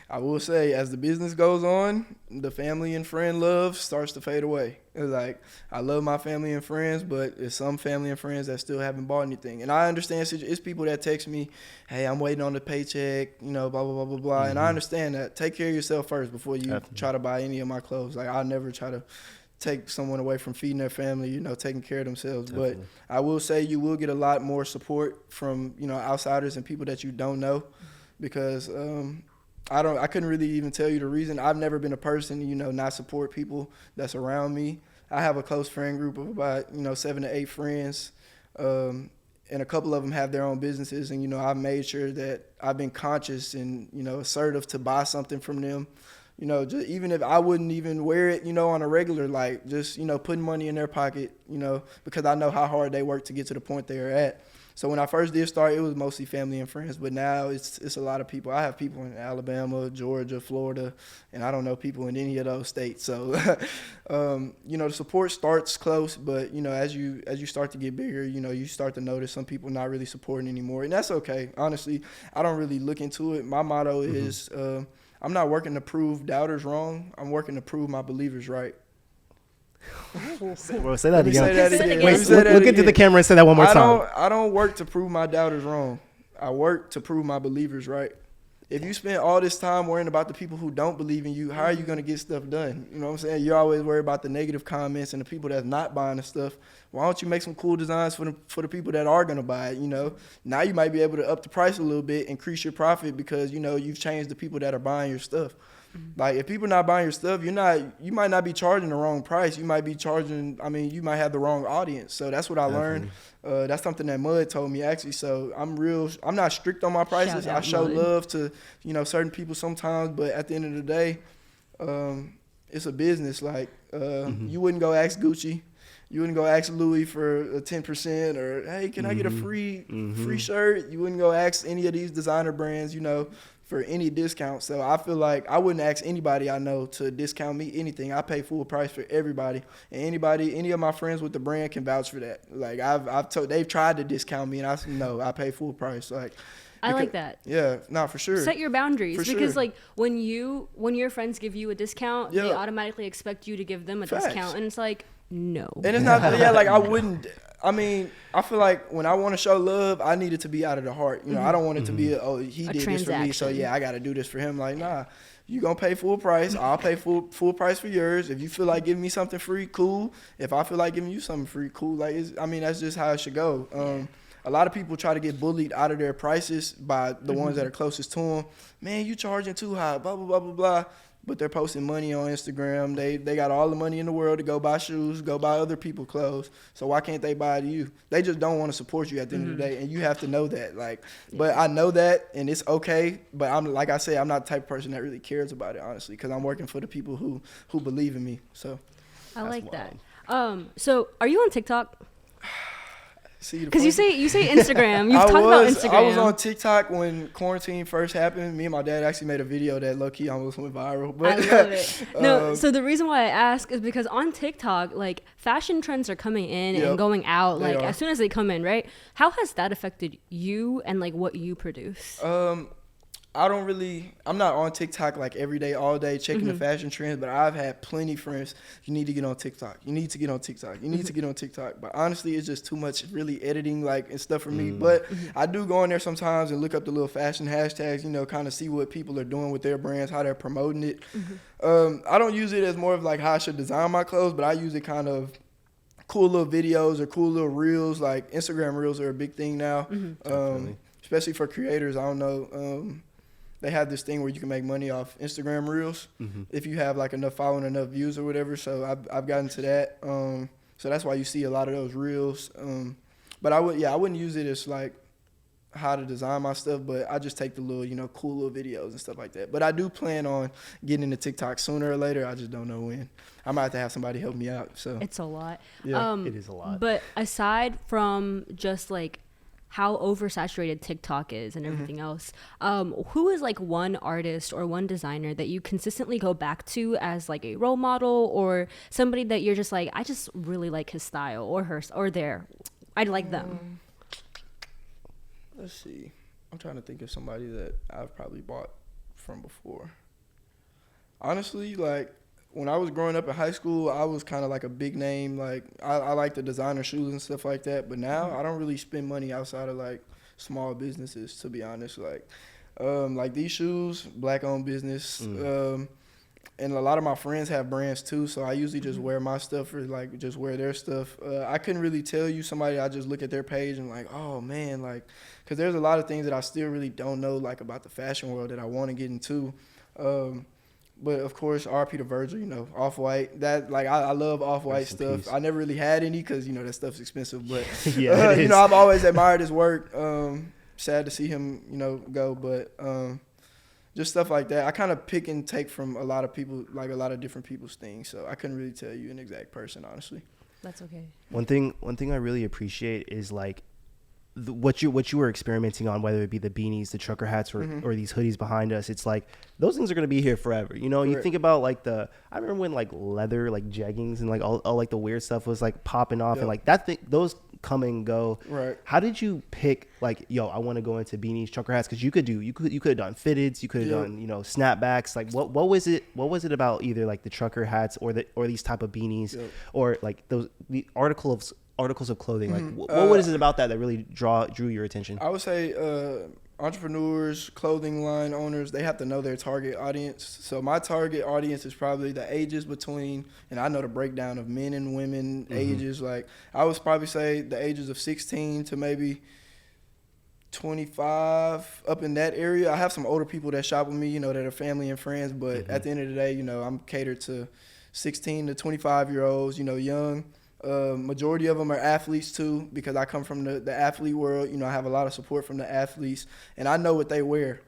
I will say, as the business goes on, the family and friend love starts to fade away. It's like, I love my family and friends, but it's some family and friends that still haven't bought anything. And I understand it's people that text me, hey, I'm waiting on the paycheck, blah, blah, blah, blah, blah. And I understand that. Take care of yourself first before you try to buy any of my clothes. Like, I'll never try to take someone away from feeding their family, taking care of themselves. Definitely. But I will say you will get a lot more support from, outsiders and people that you don't know. Because I couldn't really even tell you the reason. I've never been a person, not support people that's around me. I have a close friend group of about, 7 to 8 friends, and a couple of them have their own businesses. And, I've made sure that I've been conscious and, assertive to buy something from them. Just even if I wouldn't even wear it, on a regular, like just, putting money in their pocket, because I know how hard they work to get to the point they're at. So when I first did start, it was mostly family and friends, but now it's a lot of people. I have people in Alabama, Georgia, Florida, and I don't know people in any of those states. So, the support starts close, but as you start to get bigger, you start to notice some people not really supporting anymore, and that's okay. Honestly, I don't really look into it. My motto is, I'm not working to prove doubters wrong. I'm working to prove my believers right. Bro, say that again. Wait, look into the camera and say that one more time. I don't work to prove my doubters wrong. I work to prove my believers right. If you spend all this time worrying about the people who don't believe in you, how are you going to get stuff done? You know what I'm saying? You're always worried about the negative comments and the people that's not buying the stuff. Why don't you make some cool designs for the people that are going to buy it, Now you might be able to up the price a little bit, increase your profit because, you've changed the people that are buying your stuff. Like, if people not buying your stuff, you might not be charging the wrong price. You might be you might have the wrong audience. So that's what I learned. That's something that Mud told me, actually. So I'm not strict on my prices. I show love to, certain people sometimes, but at the end of the day, it's a business. Like, you wouldn't go ask Gucci. You wouldn't go ask Louis for a 10% or, hey, can I get a free shirt? You wouldn't go ask any of these designer brands, for any discount. So I feel like I wouldn't ask anybody I know to discount me anything. I pay full price for everybody. And any of my friends with the brand can vouch for that. Like, they've tried to discount me and I said, no, I pay full price. Like, I like that. Yeah, no, for sure. Set your boundaries, because sure. like when your friends give you a discount, they automatically expect you to give them a discount, and it's like, no. And it's not like I wouldn't. I feel like when I want to show love, I need it to be out of the heart. I don't want it to be he did this for me, so yeah, I got to do this for him. Like, nah, you gonna pay full price. I'll pay full price for yours. If you feel like giving me something free, cool. If I feel like giving you something free, cool. Like, that's just how it should go. A lot of people try to get bullied out of their prices by the ones that are closest to them. Man, you charging too high, blah, blah, blah, blah, blah. But they're posting money on Instagram. They got all the money in the world to go buy shoes, go buy other people clothes. So why can't they buy to you? They just don't want to support you at the end of the day, and you have to know that. Like, but I know that, and it's okay. But I'm not the type of person that really cares about it, honestly, because I'm working for the people who believe in me. So I like that. So are you on TikTok? Because you say Instagram. You've talked about Instagram. I was on TikTok when quarantine first happened. Me and my dad actually made a video that low-key almost went viral. But, I love it. No, so the reason why I ask is because on TikTok, like, fashion trends are coming in and going out, like, as soon as they come in, right? How has that affected you and, like, what you produce? I'm not on TikTok like every day, all day, checking the fashion trends, but I've had plenty of friends, you need to get on TikTok. You need to get on TikTok. You need to get on TikTok. But honestly, it's just too much really editing, like, and stuff for me. But I do go in there sometimes and look up the little fashion hashtags, kind of see what people are doing with their brands, how they're promoting it. I don't use it as more of like how I should design my clothes, but I use it kind of cool little videos or cool little reels. Like, Instagram reels are a big thing now, especially for creators. I don't know. they have this thing where you can make money off Instagram Reels if you have like enough following, enough views or whatever. So I've gotten to that. So that's why you see a lot of those Reels. But I wouldn't use it as like how to design my stuff, but I just take the little, cool little videos and stuff like that. But I do plan on getting into TikTok sooner or later. I just don't know when. I might have to have somebody help me out. So it's a lot. Yeah, it is a lot. But aside from just like how oversaturated TikTok is and everything else, who is like one artist or one designer that you consistently go back to as like a role model, or somebody that you're just like, I just really like his style or her or their, I like them? Let's see. I'm trying to think of somebody that I've probably bought from before. Honestly, like when I was growing up in high school, I was kind of like a big name. Like I like the designer shoes and stuff like that. But now I don't really spend money outside of like small businesses, to be honest. Like these shoes, black owned business. And a lot of my friends have brands too, so I usually just wear my stuff or like just wear their stuff. I couldn't really tell you somebody. I just look at their page and like, oh man, like, because there's a lot of things that I still really don't know like about the fashion world that I want to get into. But of course, RP to Virgil, Off-White. That like I love Off-White stuff. Peace. I never really had any because that stuff's expensive. But Yeah, it is. I've always admired his work. Sad to see him go, but. Just stuff like that. I kind of pick and take from a lot of people, like a lot of different people's things. So I couldn't really tell you an exact person, honestly. That's okay. One thing I really appreciate is like what you were experimenting on, whether it be the beanies, the trucker hats, or these hoodies behind us. It's like those things are gonna be here forever. You Correct. think about like I remember when like leather, like jeggings, and like all like the weird stuff was like popping off, and like that thing, those come and go. Right. How did you pick like, I want to go into beanies, trucker hats? Because you could have done fitteds, you could have done snapbacks. Like what was it about either like the trucker hats or these type of beanies or like the articles of clothing? Like what is it about that really drew your attention? I would say entrepreneurs, clothing line owners, they have to know their target audience. So my target audience is probably the ages between, and I know the breakdown of men and women ages. Like I would probably say the ages of 16 to maybe 25, up in that area. I have some older people that shop with me, that are family and friends. But at the end of the day, I'm catered to 16 to 25-year-olds, young. Majority of them are athletes too, because I come from the athlete world. I have a lot of support from the athletes, and I know what they wear.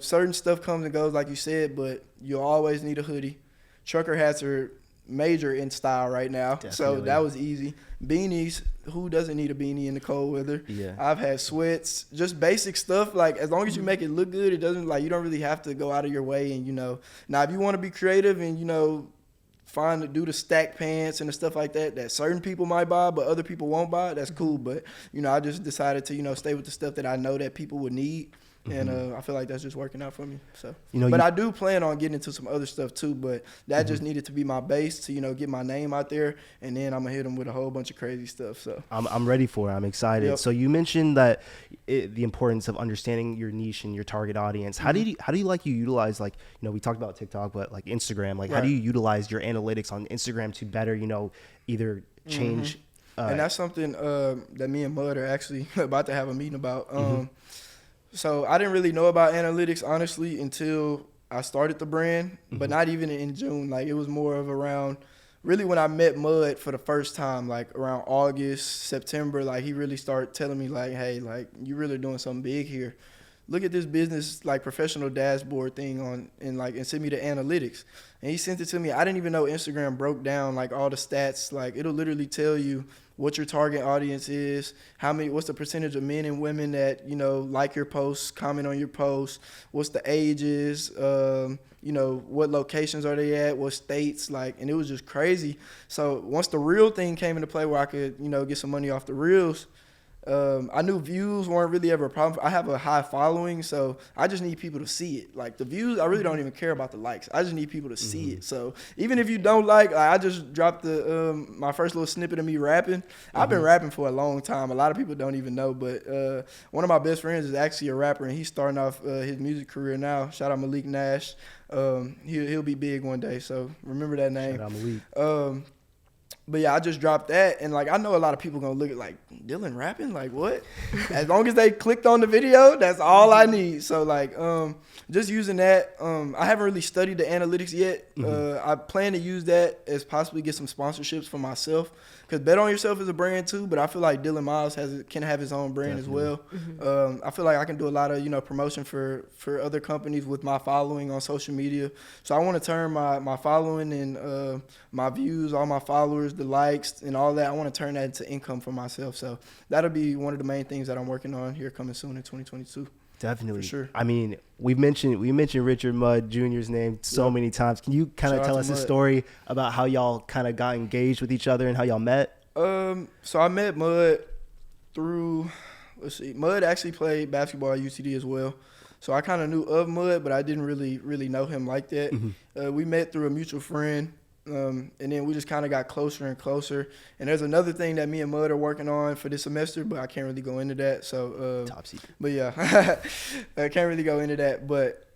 Certain stuff comes and goes, like you said, but you always need a hoodie. Trucker hats are major in style right now. Definitely. So that was easy. Beanies, who doesn't need a beanie in the cold weather? Yeah. I've had sweats, just basic stuff. Like as long as you make it look good, it doesn't like you don't really have to go out of your way. And now if you want to be creative and do the stack pants and the stuff like that certain people might buy, but other people won't buy, that's cool. But, I just decided to, stay with the stuff that I know that people would need. And I feel like that's just working out for me. So, but I do plan on getting into some other stuff too, but that just needed to be my base to, get my name out there. And then I'm gonna hit them with a whole bunch of crazy stuff. So I'm ready for it. I'm excited. Yep. So you mentioned that the importance of understanding your niche and your target audience. How do you utilize, like, we talked about TikTok, but like Instagram, like how do you utilize your analytics on Instagram to better, either change? And that's something that me and Mud are actually about to have a meeting about. So I didn't really know about analytics, honestly, until I started the brand, but not even in June. Like, it was more of around, really when I met Mud for the first time, like around August, September, like he really started telling me like, hey, like you really doing something big here. Look at this business, like professional dashboard thing and send me the analytics. And he sent it to me. I didn't even know Instagram broke down like all the stats. Like it'll literally tell you what your target audience is, what's the percentage of men and women that, like your posts, comment on your posts, what's the ages, what locations are they at, what states, and it was just crazy. So once the reel thing came into play where I could, get some money off the reels, I knew views weren't really ever a problem. I have a high following, so I just need people to see it. Like the views, I really don't even care about the likes. I just need people to see it. So even if you don't like, I just dropped my first little snippet of me rapping. I've been rapping for a long time. A lot of people don't even know, but one of my best friends is actually a rapper, and he's starting off his music career now. Shout out Malik Nash. He'll be big one day, so remember that name. Shout out Malik. But yeah, I just dropped that, and like I know a lot of people gonna look at like Dylan rapping, like what? As long as they clicked on the video, that's all I need. So like, just using that. I haven't really studied the analytics yet. I plan to use that as possibly get some sponsorships for myself. Cause Bet On Yourself is a brand too, but I feel like Dylan Miles can have his own brand as well. I feel like I can do a lot of promotion for other companies with my following on social media. So I want to turn my following and my views, all my followers, the likes and all that. I want to turn that into income for myself. So that'll be one of the main things that I'm working on here coming soon in 2022. Definitely. For sure. I mean, we mentioned Richard Mudd Jr.'s name so many times. Can you kind of tell us a story about how y'all kind of got engaged with each other and how y'all met? So I met Mudd through, Mudd actually played basketball at UTD as well. So I kind of knew of Mudd, but I didn't really know him like that. We met through a mutual friend. And then we just kind of got closer and closer. And there's another thing that me and Mudd are working on for this semester, but I can't really go into that. So, Top secret. But yeah, I can't really go into that. But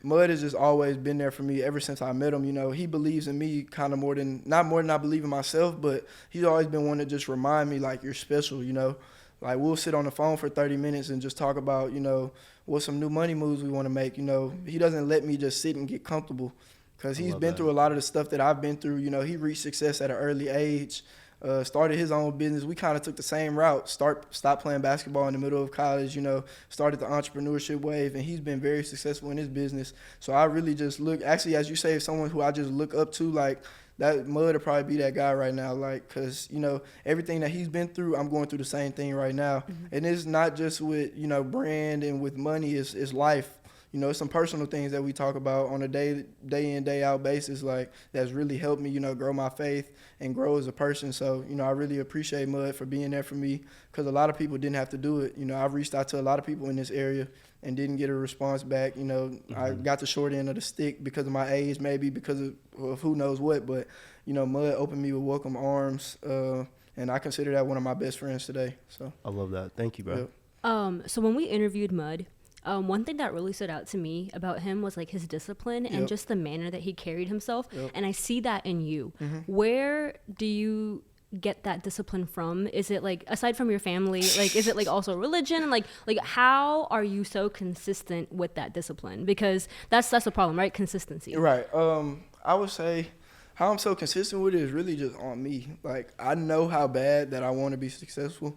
Mudd has just always been there for me ever since I met him. He believes in me kind of not more than I believe in myself, but he's always been one to just remind me like you're special. Like we'll sit on the phone for 30 minutes and just talk about what some new money moves we want to make. He doesn't let me just sit and get comfortable. Because he's been through a lot of the stuff that I've been through. He reached success at an early age, started his own business. We kind of took the same route, stopped playing basketball in the middle of college, started the entrepreneurship wave, and he's been very successful in his business. So I really just actually, as you say, someone who I just look up to, like, that Mudd would probably be that guy right now, like, because, everything that he's been through, I'm going through the same thing right now. And it's not just with, brand and with money, it's life. It's some personal things that we talk about on a day in, day out basis, like that's really helped me, grow my faith and grow as a person. So, I really appreciate Mudd for being there for me because a lot of people didn't have to do it. I've reached out to a lot of people in this area and didn't get a response back. I got the short end of the stick because of my age, maybe because of who knows what. But, Mudd opened me with welcome arms, and I consider that one of my best friends today. So I love that. Thank you, bro. Yep. So when we interviewed Mudd, one thing that really stood out to me about him was like his discipline and just the manner that he carried himself. And I see that in you. Where do you get that discipline from? Is it like, aside from your family, like, is it like also religion? Like how are you so consistent with that discipline? Because that's the problem, right? Consistency. Right. I would say how I'm so consistent with it is really just on me. Like, I know how bad that I want to be successful.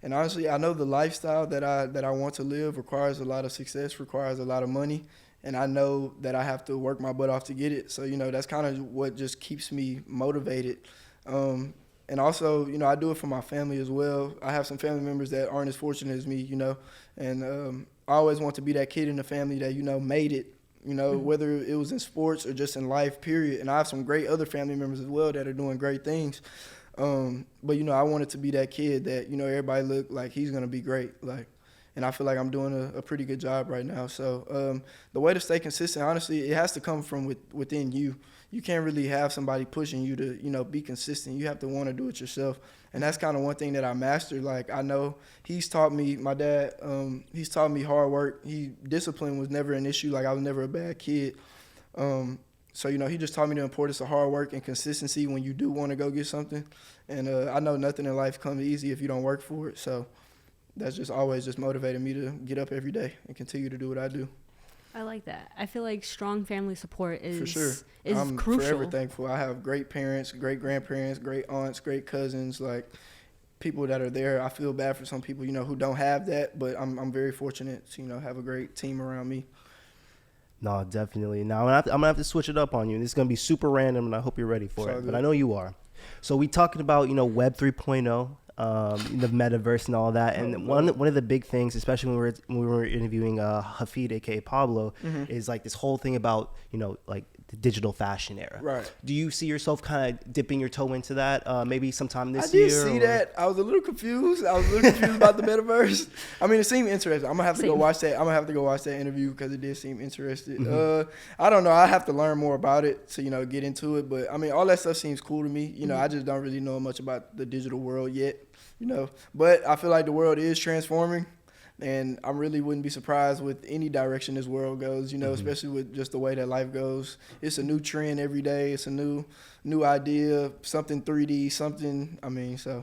And honestly, I know the lifestyle that I want to live requires a lot of success, requires a lot of money. And I know that I have to work my butt off to get it. So, that's kind of what just keeps me motivated. And also, I do it for my family as well. I have some family members that aren't as fortunate as me, and I always want to be that kid in the family that, made it. Whether it was in sports or just in life, period. And I have some great other family members as well that are doing great things. But, I wanted to be that kid that, everybody looked like he's going to be great. Like, and I feel like I'm doing a pretty good job right now. So the way to stay consistent, honestly, it has to come from within you. You can't really have somebody pushing you to, be consistent. You have to want to do it yourself. And that's kind of one thing that I mastered. Like, I know he's taught me, my dad, he's taught me hard work. Discipline was never an issue. Like, I was never a bad kid. So, he just taught me the importance of hard work and consistency when you do want to go get something. And I know nothing in life comes easy if you don't work for it. So that's just always just motivated me to get up every day and continue to do what I do. I like that. I feel like strong family support is for sure. I'm crucial. Forever thankful. I have great parents, great grandparents, great aunts, great cousins, like people that are there. I feel bad for some people, who don't have that, but I'm very fortunate to, have a great team around me. No, definitely. Now I'm gonna have to switch it up on you. This is gonna be super random, and I hope you're ready for it. But I know you are. So we talking about Web 3.0. The metaverse and all that, and one of the big things, especially when we were interviewing Hafid, aka Pablo, is like this whole thing about like the digital fashion era. Right. Do you see yourself kind of dipping your toe into that maybe sometime this year? I did see that. I was a little confused. About the metaverse. I mean, it seemed interesting. I'm gonna have to go watch that. I'm gonna have to go watch that interview because it did seem interesting. I don't know. I have to learn more about it to get into it. But I mean, all that stuff seems cool to me. I just don't really know much about the digital world yet. But I feel like the world is transforming. And I really wouldn't be surprised with any direction this world goes, you know, especially with just the way that life goes. It's a new trend every day. It's a new idea, something 3D, something. I mean, so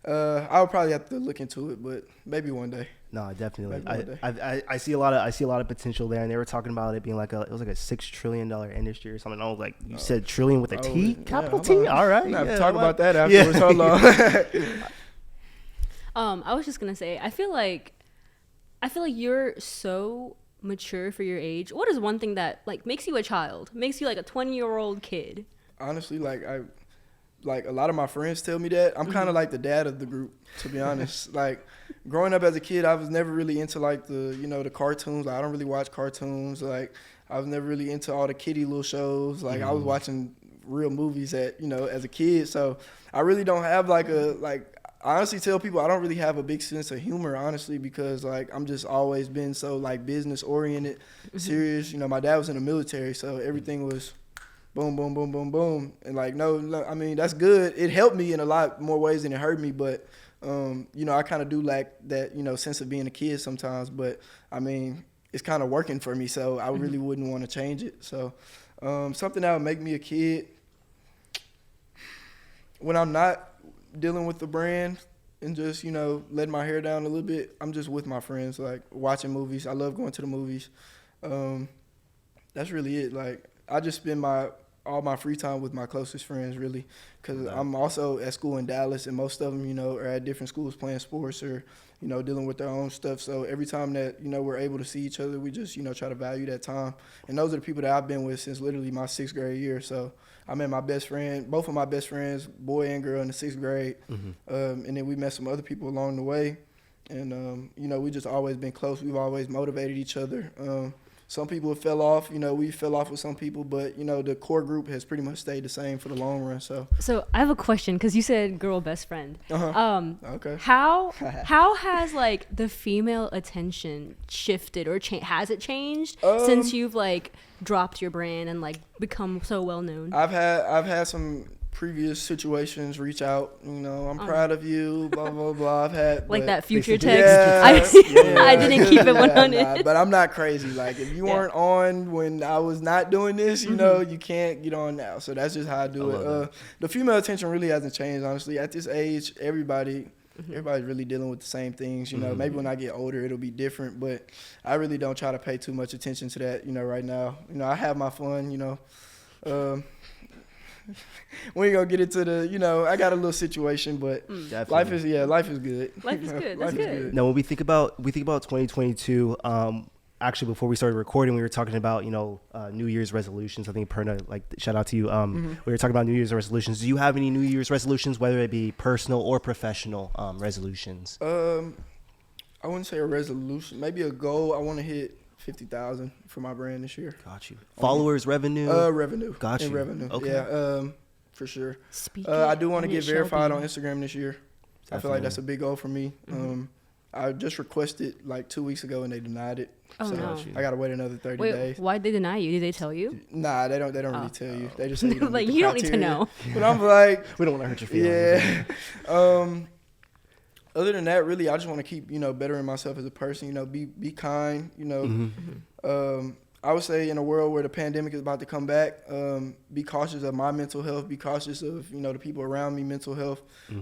I would probably have to look into it, but maybe one day. No, definitely. Maybe one day. I see a lot of potential there, and they were talking about it being like it was like a $6 trillion industry or something. Oh, like you said, trillion with a T, capital T. All right, yeah, talk about that afterwards. Hold on. I was just gonna say, I feel like you're so mature for your age. What is one thing that like makes you a child, makes you like a 20-year-old kid? Honestly, like a lot of my friends tell me that I'm kind of like the dad of the group, to be honest. Like growing up as a kid, I was never really into like the cartoons. Like I don't really watch cartoons. Like I was never really into all the kiddie little shows. Like I was watching real movies as a kid. So I really don't have I honestly tell people I don't really have a big sense of humor, honestly, because like I'm just always been so like business oriented, serious. You know, my dad was in the military, so everything was boom, boom, boom, boom, boom. And like, no, I mean, that's good. It helped me in a lot more ways than it hurt me. But, I kind of do lack that, sense of being a kid sometimes. But I mean, it's kind of working for me. So I really wouldn't want to change it. So something that would make me a kid when I'm not dealing with the brand and just, letting my hair down a little bit, I'm just with my friends, like watching movies. I love going to the movies. That's really it. Like I just spend all my free time with my closest friends, really, because I'm also at school in Dallas, and most of them, are at different schools playing sports or, dealing with their own stuff. So every time that, we're able to see each other, we just, try to value that time. And those are the people that I've been with since literally my 6th grade year. So I met both of my best friends, boy and girl, in the 6th grade. And then we met some other people along the way. And, we just always been close. We've always motivated each other. Some people fell off, we fell off with some people, but, the core group has pretty much stayed the same for the long run. So I have a question, because you said girl best friend. Okay. How has like the female attention shifted or has it changed since you've like dropped your brand and like become so well known? I've had some previous situations reach out, I'm proud of you, blah blah blah. I've had like that future text. I didn't keep it 100. But I'm not crazy. Like if you weren't on when I was not doing this, you can't get on now. So that's just how I do it. The female attention really hasn't changed, honestly. At this age, everybody's really dealing with the same things. Maybe when I get older, it'll be different, but I really don't try to pay too much attention to that. Right now, I have my fun. We ain't gonna get into the, I got a little situation, but life is good. Life is good. That's good. Now, when we think about 2022, actually before we started recording, we were talking about, New Year's resolutions. I think Perna, like, shout out to you. We were talking about New Year's resolutions. Do you have any New Year's resolutions, whether it be personal or professional resolutions? I wouldn't say a resolution, maybe a goal. I want to hit 50,000 for my brand this year. Got you. Followers, revenue? Revenue. Got you. And revenue. Okay. Yeah, for sure. I do want to get verified on Instagram this year. Definitely. I feel like that's a big goal for me. I just requested like 2 weeks ago and they denied it. Oh, so no. I gotta wait another 30 days. Why'd they deny you? Did they tell you? Nah, they don't really tell you. They just say you don't like meet the you don't need to criteria. know. But I'm like, we don't want to hurt your feelings. Yeah. Other than that, really, I just want to keep, bettering myself as a person, be kind, I would say in a world where the pandemic is about to come back, be cautious of my mental health, be cautious of, the people around me mental health. I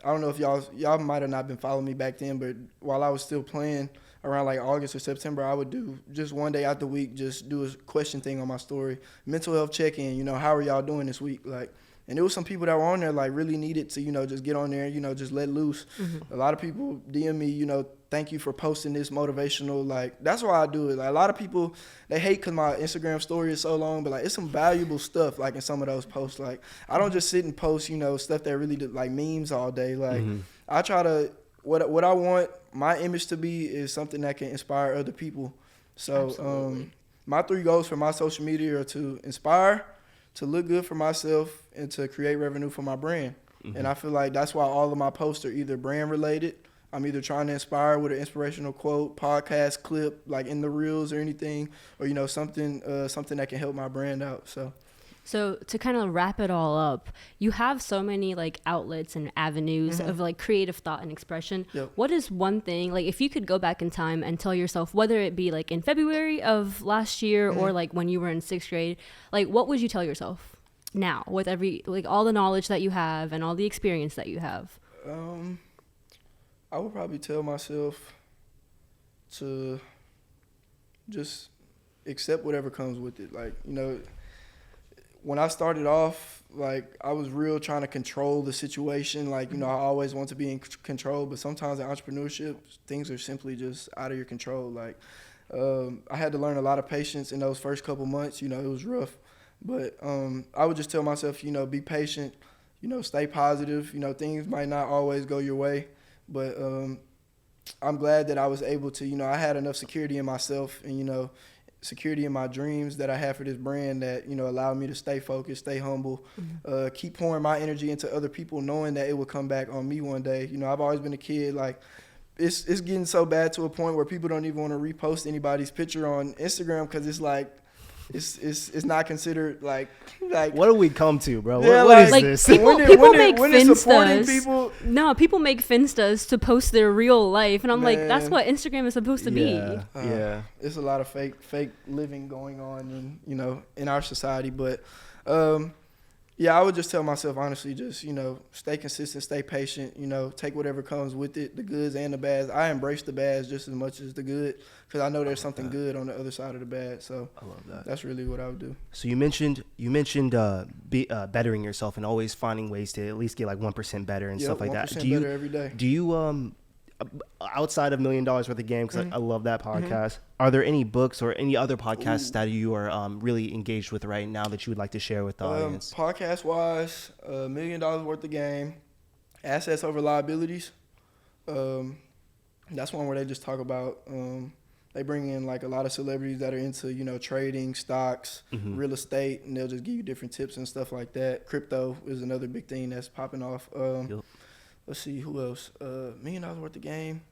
don't know if y'all might have not been following me back then, but while I was still playing around like August or September, I would do just one day out the week, just do a question thing on my story, mental health check-in, how are y'all doing this week? Like, and there was some people that were on there like really needed to, just get on there, just let loose. A lot of people DM me, thank you for posting this motivational. Like, that's why I do it. Like, a lot of people, they hate because my Instagram story is so long, but like, it's some valuable stuff like in some of those posts. Like, I don't just sit and post, stuff that really like memes all day. Like, I try to, what I want my image to be is something that can inspire other people. So, my 3 goals for my social media are to inspire, to look good for myself, and to create revenue for my brand. And I feel like that's why all of my posts are either brand related. I'm either trying to inspire with an inspirational quote, podcast clip, like in the reels or anything, or, something that can help my brand out. So So to kind of wrap it all up, you have so many like outlets and avenues of like creative thought and expression. Yep. What is one thing, like if you could go back in time and tell yourself, whether it be like in February of last year or like when you were in 6th grade, like what would you tell yourself now with like all the knowledge that you have and all the experience that you have? I would probably tell myself to just accept whatever comes with it. Like, you know, when I started off, like, I was real trying to control the situation. Like, you know, I always want to be in control, but sometimes in entrepreneurship, things are simply just out of your control. Like, I had to learn a lot of patience in those first couple months. You know, it was rough. But I would just tell myself, you know, be patient, you know, stay positive. You know, things might not always go your way, but I'm glad that I was able to, you know, I had enough security in myself and, you know, security in my dreams that I have for this brand that, you know, allowed me to stay focused, stay humble, keep pouring my energy into other people, knowing that it would come back on me one day. You know, I've always been a kid, like, it's getting so bad to a point where people don't even want to repost anybody's picture on Instagram because it's like, it's not considered like what do we come to, bro? Yeah, what is like this? people make supporting Finstas. people. No, people make Finstas to post their real life, and I'm like, that's Man. what Instagram is supposed to be. Yeah. It's a lot of fake living going on in, you know, in our society, but yeah, I would just tell myself honestly, just, you know, stay consistent, stay patient, you know, take whatever comes with it, the goods and the bads. I embrace the bads just as much as the good because I know there's something good on the other side of the bad. So I love that. That's really what I would do. So you mentioned bettering yourself and always finding ways to at least get like 1% better and stuff like that. 1% better every day. Do you outside of $1 Million Worth of Game, because I love that podcast, are there any books or any other podcasts that you are really engaged with right now that you would like to share with the audience? Podcast wise, $1 Million Worth of Game, Assets Over Liabilities. That's one where they just talk about they bring in like a lot of celebrities that are into, you know, trading, stocks, real estate, and they'll just give you different tips and stuff like that. Crypto is another big thing that's popping off. Let's see, who else? $1 Million Worth of Game.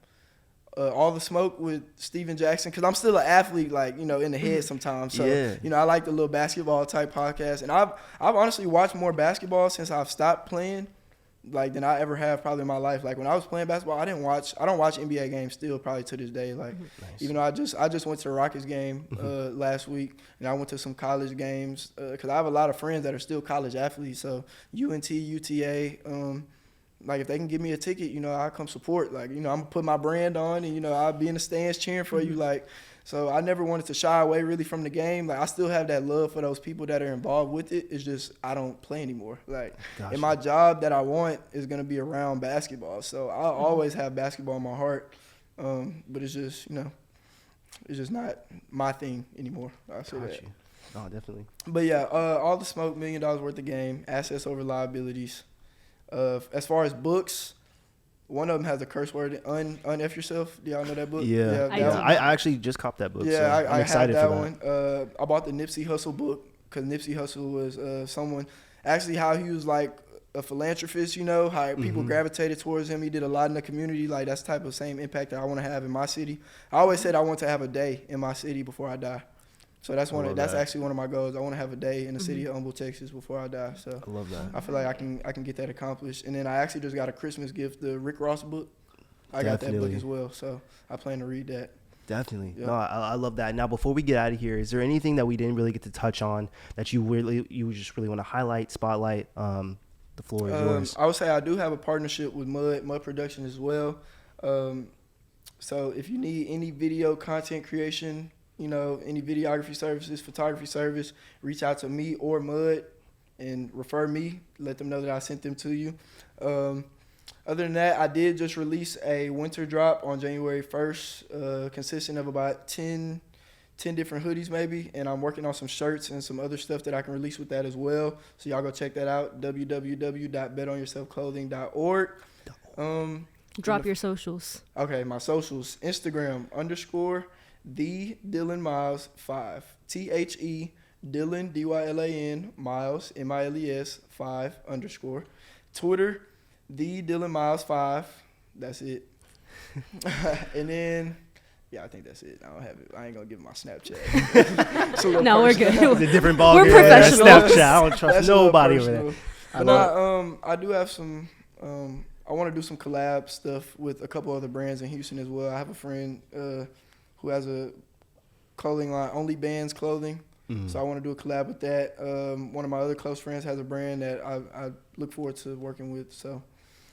All the Smoke with Steven Jackson, because I'm still an athlete, like, you know, in the head sometimes. So, you know, I like the little basketball type podcast. And I've honestly watched more basketball since I've stopped playing, like, than I ever have probably in my life. Like, when I was playing basketball, I don't watch NBA games still probably to this day. Like, even though I just went to the Rockets game last week, and I went to some college games because I have a lot of friends that are still college athletes. So UNT, UTA, like, if they can give me a ticket, you know, I'll come support. Like, you know, I'm going to put my brand on and, you know, I'll be in the stands cheering for you. Like, so I never wanted to shy away really from the game. Like, I still have that love for those people that are involved with it. It's just I don't play anymore. Like, and my job that I want is going to be around basketball. So I'll always have basketball in my heart. But it's just, you know, it's just not my thing anymore. I'll say that. Oh, definitely. But, yeah, All the Smoke, $1 Million Worth of Game, Assets Over Liabilities. As far as books, one of them has a curse word, un-F yourself. Do y'all know that book? Yeah. I actually just copped that book. Yeah, so I'm excited had that for that one. I bought the Nipsey Hussle book because Nipsey Hussle was someone, actually how he was like a philanthropist, you know, how people gravitated towards him. He did a lot in the community. Like, that's the type of same impact that I want to have in my city. I always said I want to have a day in my city before I die. So that's actually one of my goals. I want to have a day in the city of Humble, Texas before I die. So I love that. I feel like I can get that accomplished. And then I actually just got a Christmas gift, the Rick Ross book. I got that book as well. So I plan to read that. Definitely. Yep. No, I love that. Now, before we get out of here, is there anything that we didn't really get to touch on that you just really want to highlight, spotlight? The floor is yours. I would say I do have a partnership with Mud Production as well. So if you need any video content creation, you know, any videography services, photography service, reach out to me or Mud and refer me. Let them know that I sent them to you. Other than that, I did just release a winter drop on January 1st, consisting of about 10 different hoodies maybe, and I'm working on some shirts and some other stuff that I can release with that as well. So y'all go check that out, www.betonyourselfclothing.org. Drop your socials. Okay, my socials, Instagram _ The Dylan Miles 5. THE Dylan DYLAN Miles MILES 5 _ Twitter The Dylan Miles 5. That's it. And then Yeah, I think that's it. I don't have it. I ain't gonna give my Snapchat. It's a little No, we're personal. good. It's a different ball We're game. professional. Snapchat. I don't trust That's a little nobody over personal. there. But nah, I do have some. I want to do some collab stuff with a couple other brands in Houston as well. I have a friend who has a clothing line, Only Bands Clothing. So I want to do a collab with that. One of my other close friends has a brand that I look forward to working with. So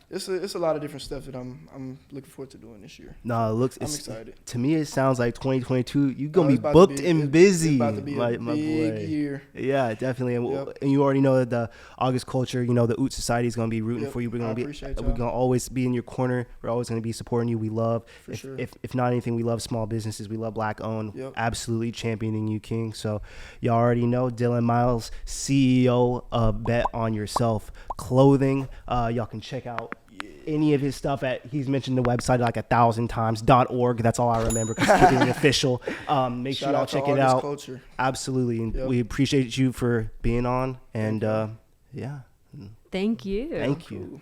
it's a lot of different stuff that I'm looking forward to doing this year. No, I'm excited. To me, it sounds like 2022. You're gonna be It's about to booked and busy, It's about to be a my big boy. year. Yeah, definitely. And, Yep. and you already know that the August Culture, the Oot Society is gonna be rooting Yep. for you. We're I gonna appreciate we're y'all. gonna always be in your corner. We're always gonna be supporting you. We love, For if, sure. if not anything, we love small businesses. We love black owned. Yep. Absolutely championing you, King. So y'all already know Dylan Miles, CEO of Bet on Yourself Clothing. Y'all can check out any of his stuff he's mentioned the website like 1,000 times .org. That's all I remember because keeping it official. Make sure Shout y'all out to check it August out. Culture. Absolutely, and Yep. we appreciate you for being on. And yeah, Thank you. thank you. Cool.